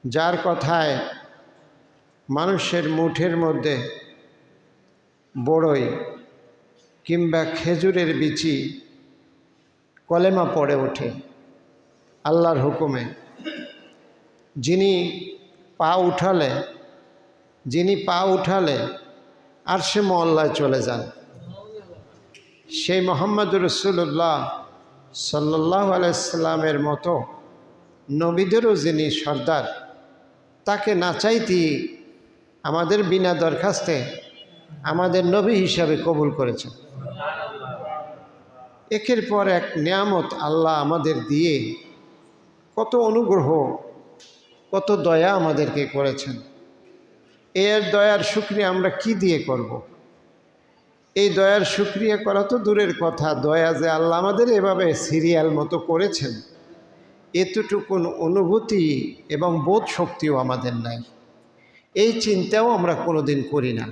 যার কথায় মানুষের মুঠের মধ্যে বড়ই কিংবা খেজুরের বিচি কলেমা পড়ে ওঠে আল্লাহর হুকুমে। যিনি পা উঠালে আরশে মহল্লায় চলে যান, সেই মুহাম্মদুর রাসূলুল্লাহ সাল্লাল্লাহু আলাইহি সাল্লামের মতো নবীদেরও যিনি সর্দার, তাকে না চাইতেই আমাদের বিনা দরখাস্তে আমাদের নবী হিসাবে কবুল করেছেন। একের পর এক নিয়ামত আল্লাহ আমাদের দিয়ে কত অনুগ্রহ, কত দয়া আমাদেরকে করেছেন। এর দয়ার শুকরিয়া আমরা কি দিয়ে করব? এই দয়ার শুকরিয়া করা তো দূরের কথা, দয়া যে আল্লাহ আমাদের এভাবে সিরিয়াল মতো করেছেন, এতটুকুন অনুভূতি এবং বোধ শক্তিও আমাদের নাই। এই চিন্তাও আমরা কোনোদিন করি না।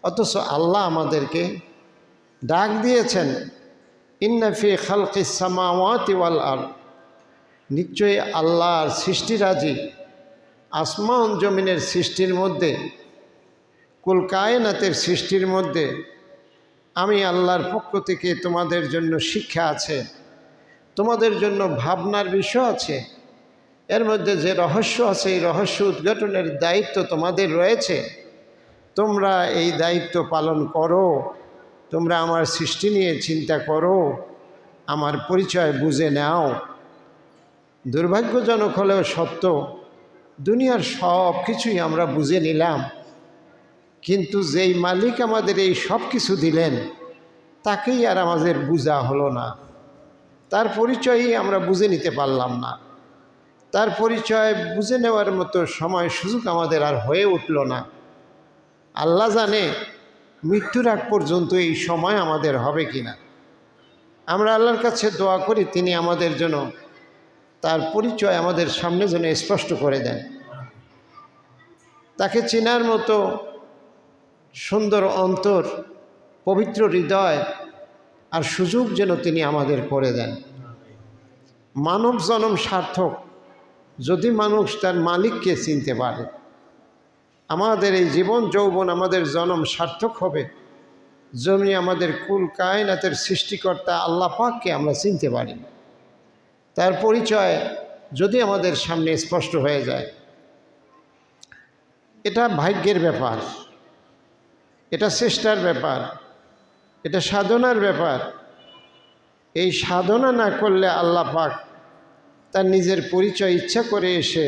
অথচ আল্লাহ আমাদেরকে ডাক দিয়েছেন, ইন্না ফি খালকিস সামাওয়াতি ওয়াল আরদ, নিশ্চয়ই আল্লাহর সৃষ্টিরাজি আসমান জমিনের সৃষ্টির মধ্যে, কুল কায়নাতের সৃষ্টির মধ্যে আমি আল্লাহর পক্ষ থেকে তোমাদের জন্য শিক্ষা আছে, তোমাদের জন্য ভাবনার বিষয় আছে। এর মধ্যে যে রহস্য আছে, এই রহস্য উদ্ঘাটনের দায়িত্ব তোমাদের রয়েছে। তোমরা এই দায়িত্ব পালন করো, তোমরা আমার সৃষ্টি নিয়ে চিন্তা করো, আমার পরিচয় বুঝে নাও। দুর্ভাগ্যজনক হলেও সত্য, দুনিয়ার সব কিছুই আমরা বুঝে নিলাম, কিন্তু যেই মালিক আমাদের এই সব কিছু দিলেন তাকেই আর আমাদের বুঝা হলো না। তার পরিচয়ই আমরা বুঝে নিতে পারলাম না। তার পরিচয় বুঝে নেওয়ার মতো সময় সুযোগ আমাদের আর হয়ে উঠল না। আল্লাহ জানে মৃত্যুর আগ পর্যন্ত এই সময় আমাদের হবে কিনা। আমরা আল্লাহর কাছে দোয়া করি তিনি আমাদের জন্য তার পরিচয় আমাদের সামনে যেন স্পষ্ট করে দেন। তাকে চেনার মতো সুন্দর অন্তর, পবিত্র হৃদয় আর সুযোগ যেন তিনি আমাদের করে দেন। মানব জনম সার্থক যদি মানুষ তার মালিককে চিনতে পারে। আমাদের এই জীবন যৌবন, আমাদের জনম সার্থক হবে যেমনি আমাদের কুল কায়নাতের সৃষ্টিকর্তা আল্লাহ পাককে আমরা চিনতে পারি। তার পরিচয় যদি আমাদের সামনে স্পষ্ট হয়ে যায়, এটা ভাগ্যের ব্যাপার, এটা চেষ্টার ব্যাপার, এটা সাধনার ব্যাপার। এই সাধনা না করলে আল্লাহ পাক তার নিজের পরিচয় ইচ্ছা করে এসে